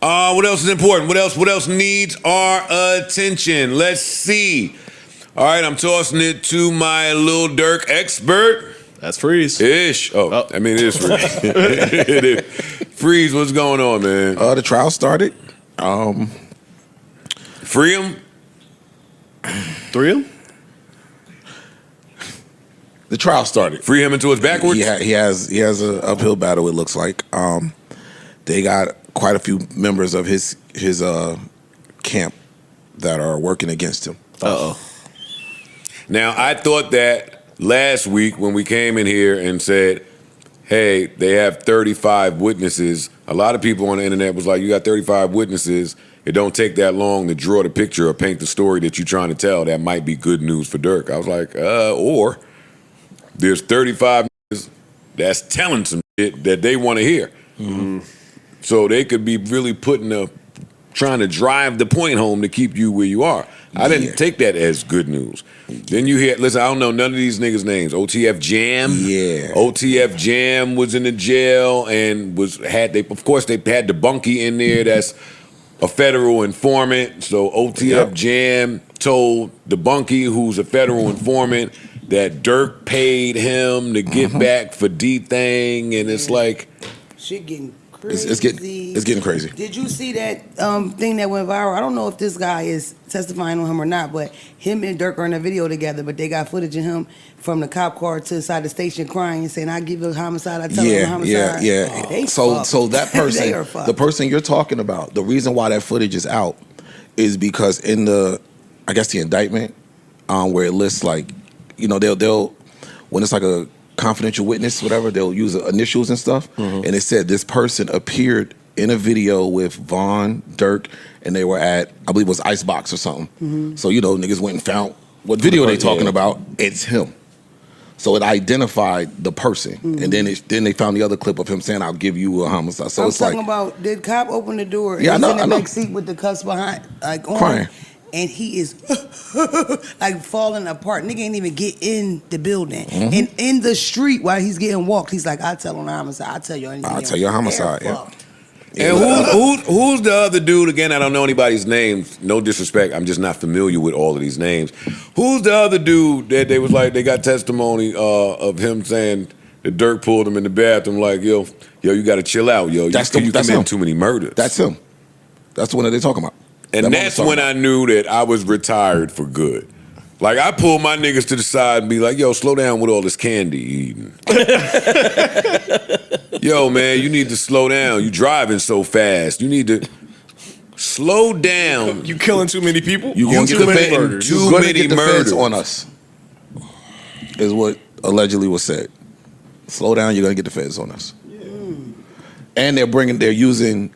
What else is important? What else needs our attention? Let's see. All right, I'm tossing it to my Lil Durk expert. That's Freeze. Ish. Oh, I mean, it is Freeze. It is. Freeze, what's going on, man? The trial started. Free him? Three him? The trial started. Free him into his backwards? He has an uphill battle, it looks like. They got quite a few members of his camp that are working against him. Uh-oh. Now, I thought that last week when we came in here and said, hey, they have 35 witnesses, a lot of people on the internet was like, you got 35 witnesses. It don't take that long to draw the picture or paint the story that you're trying to tell. That might be good news for Durk. I was like, or there's 35 that's telling some shit that they want to hear. Mm-hmm. So they could be really trying to drive the point home to keep you where you are. I didn't take that as good news. Then you hear, listen, I don't know none of these niggas' names. OTF Jam. Yeah. OTF Jam was in the jail and had the bunkie in there that's a federal informant. So OTF Jam told the bunkie, who's a federal informant, that Durk paid him to get back for D-Thing, and it's like shit getting crazy. It's getting crazy. Did you see that thing that went viral? I don't know if this guy is testifying on him or not, but him and Durk are in a video together, but they got footage of him from the cop car to the side of the station crying and saying, I give you a homicide, I tell you a homicide. Yeah. So that person, the person you're talking about, the reason why that footage is out is because in the indictment, where it lists like, they'll when it's like a confidential witness, whatever, they'll use initials and stuff. And it said this person appeared in a video with Vaughn, Durk, and they were at, I believe it was Icebox or something. So, niggas went and found what video they talking about. It's him. So it identified the person. And then they found the other clip of him saying, I'll give you a homicide. So I'm it's talking like, about, did cop open the door? Yeah, He's I in the know. back seat with the cuffs behind, like on. Crying. And he is like falling apart. Nigga ain't even get in the building. And in the street while he's getting walked, he's like, I'll tell on a homicide. I'll tell you anything. I'll tell you a homicide, yeah. And who's the other dude? Again, I don't know anybody's names. No disrespect. I'm just not familiar with all of these names. Who's the other dude that they was like, they got testimony of him saying that Durk pulled him in the bathroom like, yo, you got to chill out, yo. You commit too many murders. That's him. That's the one that they talking about. And that's when I knew that I was retired for good. Like, I pulled my niggas to the side and be like, yo, slow down with all this candy eating. Yo, man, you need to slow down. You driving so fast. You need to slow down. You killing too many people? You gonna get too many murders on us, is what allegedly was said. Slow down, you're gonna get the feds on us. And they're using.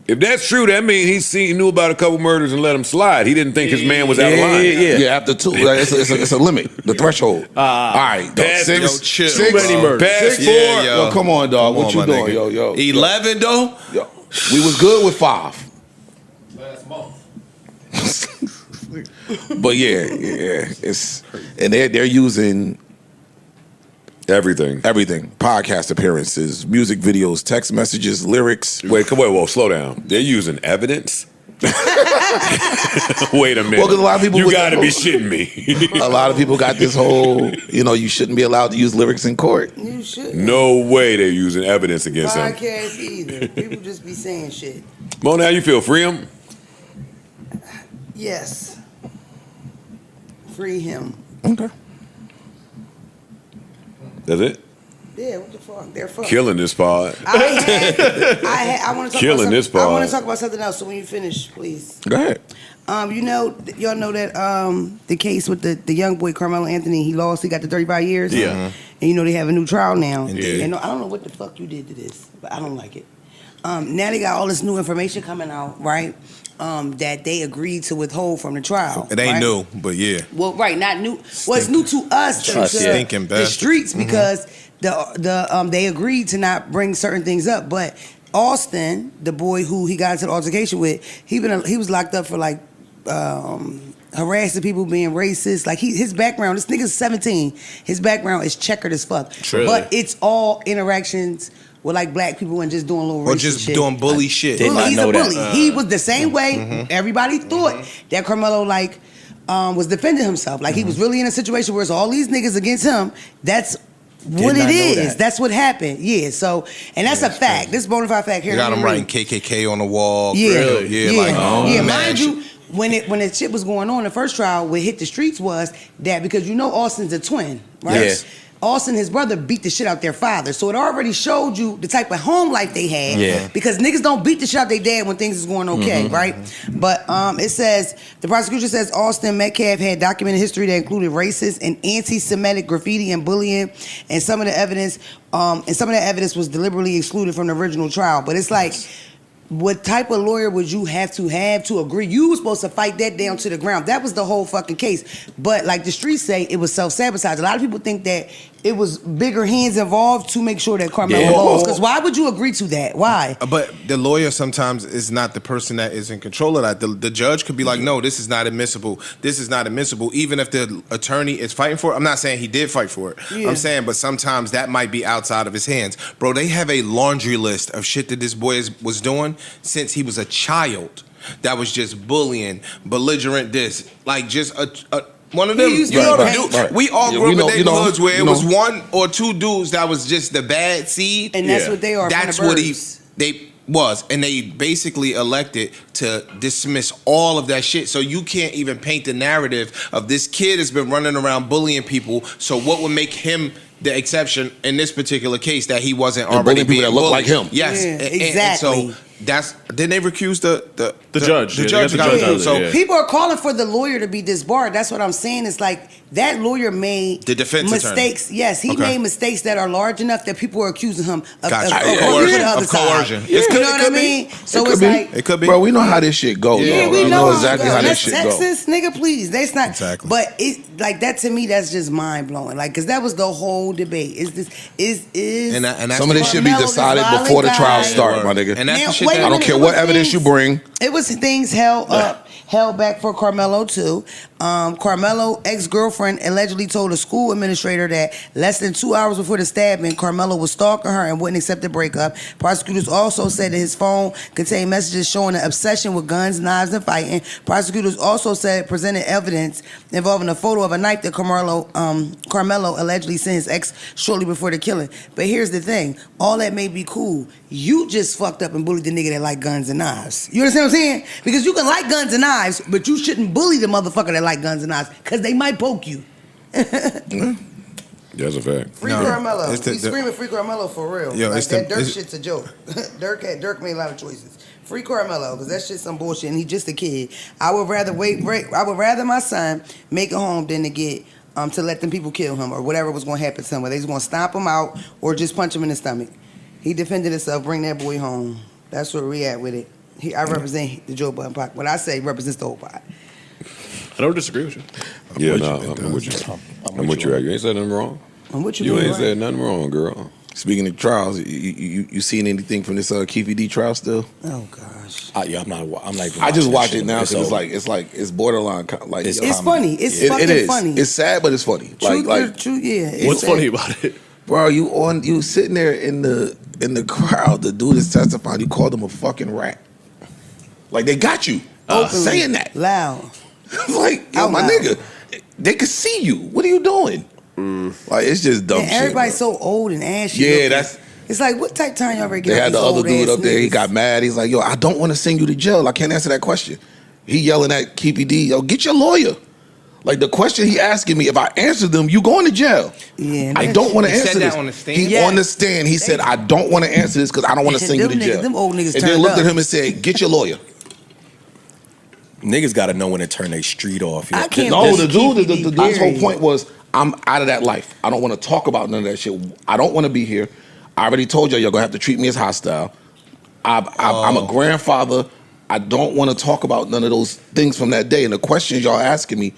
If that's true, that means he knew about a couple murders and let him slide. He didn't think his man was out of line. Yeah, after two, it's a limit, the threshold. All right, dog. Six, too many murders. Past 4. Yo, come on, dog. What you doing, yo? 11 though. Yo, we was good with 5. Last month. But yeah, it's and they're using everything. Podcast appearances, music videos, text messages, lyrics. Wait, slow down. They're using evidence? Wait a minute. Well, 'cause a lot of people you gotta be shitting me. A lot of people got this whole, you shouldn't be allowed to use lyrics in court. You should. No way they're using evidence against him. Podcast either. People just be saying shit. Mona, how you feel? Free him? Yes. Free him. Okay. That's it? Yeah, what the fuck? They're fucked. Killing this pod. I want to talk Killing about this pod. I want to talk about something else. So when you finish, please. Go ahead. Y'all know that the case with the young boy Carmelo Anthony, he lost. He got the 35 years. Yeah. And they have a new trial now. Indeed. And I don't know what the fuck you did to this, but I don't like it. Now they got all this new information coming out, right? That they agreed to withhold from the trial. It ain't right? new, but yeah. Well, right, not new. Well, it's new to us, Stinking the streets, because they agreed to not bring certain things up. But Austin, the boy who he got into the altercation with, he was locked up for like harassing people, being racist. Like his background, this nigga's 17. His background is checkered as fuck. Truly. But it's all interactions with like black people and just doing little Or racist just shit. doing bully shit. Did not He's know a bully. that. He was the same way. Everybody thought that Carmelo was defending himself. Like he was really in a situation where it's all these niggas against him. That's what not it know is. that. That's what happened. Yeah. So, and that's a fact. This bona fide fact here. You got let him me writing read. KKK on the wall. Yeah, Really? Yeah, like, yeah. mad Mind shit. you, when the shit was going on, the first trial, what hit the streets was that because you know Austin's a twin, right? Yes. Austin, his brother, beat the shit out their father, so it already showed you the type of home life they had. Yeah. Because niggas don't beat the shit out their dad when things is going okay, right? But it says the prosecution says Austin Metcalf had documented history that included racist and anti-Semitic graffiti and bullying, and some of the evidence was deliberately excluded from the original trial. But it's like, what type of lawyer would you have to agree? You were supposed to fight that down to the ground. That was the whole fucking case. But like the streets say, it was self-sabotage. A lot of people think that it was bigger hands involved to make sure that Carmelo lost. Because why would you agree to that? Why? But the lawyer sometimes is not the person that is in control of that. The judge could be like, no, this is not admissible. This is not admissible. Even if the attorney is fighting for it. I'm not saying he did fight for it. Yeah. I'm saying, but sometimes that might be outside of his hands. Bro, they have a laundry list of shit that this boy was doing since he was a child. That was just bullying, belligerent this. Like just a one of them, He used you to know, paint. the dude, Right. we all Yeah, grew we up know- in you know- neighborhoods where you it was know. one or two dudes that was just the bad seed. And that's what they are. That's from the what burbs. they was, and they basically elected to dismiss all of that shit. So you can't even paint the narrative of this kid has been running around bullying people. So what would make him the exception in this particular case that he wasn't And already bullying people being that look bullied? like him. Yes, Yeah, and exactly. so that's then they recused the judge. The Yeah, judge they got got the judge out recused. So of it, yeah. People are calling for the lawyer to be disbarred. That's what I'm saying. It's like that lawyer made The defense mistakes. attorney. Yes, he Okay. made mistakes that are large enough that people are accusing him of, Gotcha. of, Of of, coercion. the other Of side. coercion. You It could- know it what I could be. mean? So It it's could be. like, It could be. Bro, we know how this shit goes. Yeah, yeah, we we know exactly how that's this shit goes. Texas, nigga. Please, that's not. Exactly. But it like that to me. That's just mind blowing. Like, cause that was the whole debate. Is this is And that's Some of this should be Carmelo, this decided violent before the trial guy. start, my nigga. And that's Now, the shit wait a that I don't minute, care it what was evidence things- you bring. It was things held back for Carmelo too. Carmelo ex-girlfriend allegedly told a school administrator that less than 2 hours before the stabbing, Carmelo was stalking her and wouldn't accept the breakup. Prosecutors also said that his phone contained messages showing an obsession with guns, knives, and fighting. Prosecutors also said presented evidence involving a photo of a knife that Carmelo allegedly sent his ex shortly before the killing. But here's the thing: all that may be cool. You just fucked up and bullied the nigga that like guns and knives. You understand what I'm saying? Because you can like guns and knives, but you shouldn't bully the motherfucker that like guns and knives because they might poke you. That's a fact. Free No, Carmelo. it's the- He's screaming free Carmelo for real. Yo, like it's the- that Dirk it's- shit's a joke. Dirk made a lot of choices. Free Carmelo, because that shit's some bullshit and he's just a kid. I would rather I would rather my son make it home than to get to let them people kill him or whatever was gonna happen to him. Whether they was gonna stomp him out or just punch him in the stomach. He defended himself, bring that boy home. That's where we at with it. I represent the Joe Budden Podcast. What I say represents the whole pod. I don't disagree with you. Yeah, no, I'm with you. I'm with you. You ain't said nothing wrong. And what You doing, ain't right? said nothing wrong, girl. Speaking of trials, you seen anything from this Keefe D trial still? Oh gosh. Yeah, I'm not even I just watching watch that it shit. now because over. it's borderline like It's It's comedy. funny. It's It fucking is. funny. It's sad, but it's funny. True, yeah. It's What's sad. funny about it? Bro, you sitting there in the crowd. The dude is testifying. You called him a fucking rat. Like they got you Openly, saying that. loud. Like yo, Out my loud. nigga, they could see you. What are you doing? Like it's just dumb And shit. everybody's bro. so old and ashy. Yeah, looking. that's- It's like, what type of time y'all ever get They up had the these other old dude ass up there. He niggas? got mad. He's like, yo, I don't want to send you to jail. I can't answer that question. He yelling at Keefe D, yo, get your lawyer. Like the question he asking me, if I answer them, you going to jail. Yeah, I that don't shit- want to He said answer that this. on the stand? He Yeah. on the stand. He said, I don't want to answer this because I don't want to send you to Them niggas- jail. them old niggas and then turned looked at up. him and said, get your lawyer. Niggas got to know when to turn their street off. I can't No, the believe dude, Keefe D, the dude's whole period. point was, I'm out of that life. I don't want to talk about none of that shit. I don't want to be here. I already told y'all going to have to treat me as hostile. I'm a grandfather. I don't want to talk about none of those things from that day. And the questions y'all asking me,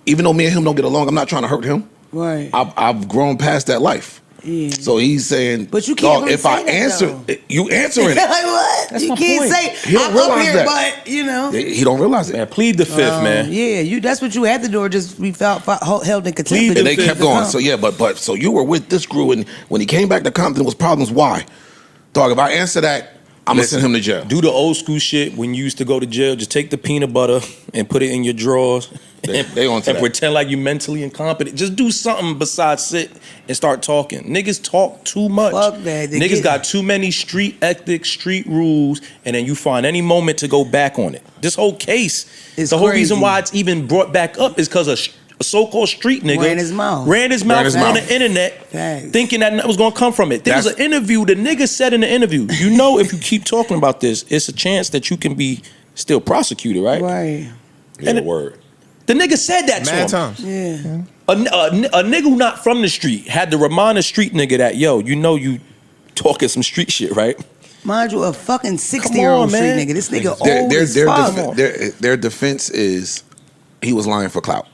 even though me and him don't get along, I'm not trying to hurt him. Right. I've grown past that life. Yeah. So he's saying, But you can't dog, really if say I that, answer, though. you answering like it. what? That's you my can't point. say He don't I'm up realize here, that. but you know. He don't realize it. Man, plead the fifth, man. Yeah, that's what you had to do, or just be held in contempt. Plead And they the kept fifth. going. So yeah, but so you were with this crew, and when he came back to Compton, was problems. Why? Dog, if I answer that, I'm gonna send him to jail. Do the old school shit when you used to go to jail. Just take the peanut butter and put it in your drawers They on to and that. pretend like you're mentally incompetent. Just do something besides sit and start talking. Niggas talk too much. Fuck that. Niggas got too many street ethics, street rules, and then you find any moment to go back on it. This whole case, It's the whole crazy. reason why it's even brought back up is because a so-called street nigga Ran his mouth. ran his mouth on the internet, Facts. thinking that nothing was gonna come from it. There was an interview. The nigga said in the interview, you know, if you keep talking about this, it's a chance that you can be still prosecuted, right? Right. Yeah, And word. The nigga said that to him. Mad times. Yeah. A nigga who not from the street had to remind a street nigga that, yo, you know you talking some street shit, right? Mind you, a fucking 60-year-old street man. nigga. This nigga Their, old their, as their, fuck. their defense is he was lying for clout.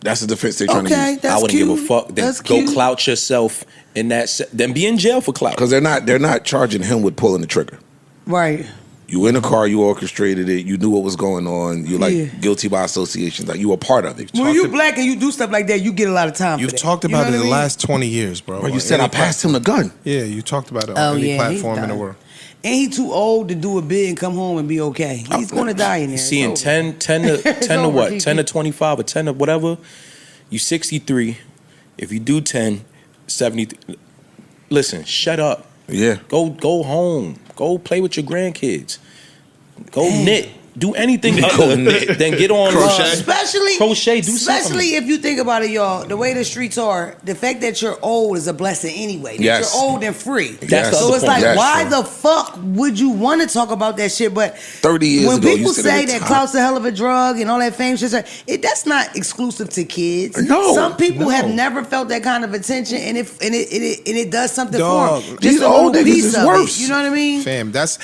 That's the defense they're trying to Okay, use. that's I wouldn't cute. give a fuck. Then That's go cute. clout yourself in that. Then be in jail for clout. Because they're not charging him with pulling the trigger. Right. You in a car, you orchestrated it, you knew what was going on, you're like Yeah. guilty by association, like you were part of it. When you black and you do stuff like that, you get a lot of time. You've for that. talked You know about what it I the mean? last 20 years, bro. Bro, you On said any I passed him the gun. Yeah, you talked about it Oh, on any yeah, he's platform in the done. world. And he too old to do a bid and come home and be okay. He's going to die in there. See, in It's over. 10 to It's 10 to over, what? GG. 10 to 25 or 10 to whatever. You 63. If you do 10, 70. Listen, shut up. Yeah. Go home. Go play with your grandkids. Go Damn. knit. Do anything other than get on Especially, crochet. Do something. especially if you think about it, y'all. The way the streets are, the fact that you're old is a blessing anyway. That Yes. you're old and free. That's the so other it's point. like, That's why true. the fuck would you want to talk about that shit? But 30 years when ago, you people sit at say the that top. clout's a hell of a drug and all that fame shit, that's not exclusive to kids. No. Some people No. have never felt that kind of attention, and it does something Dog, for them. these Just a old little niggas piece is of worse. it. You know what I mean? Fam, that's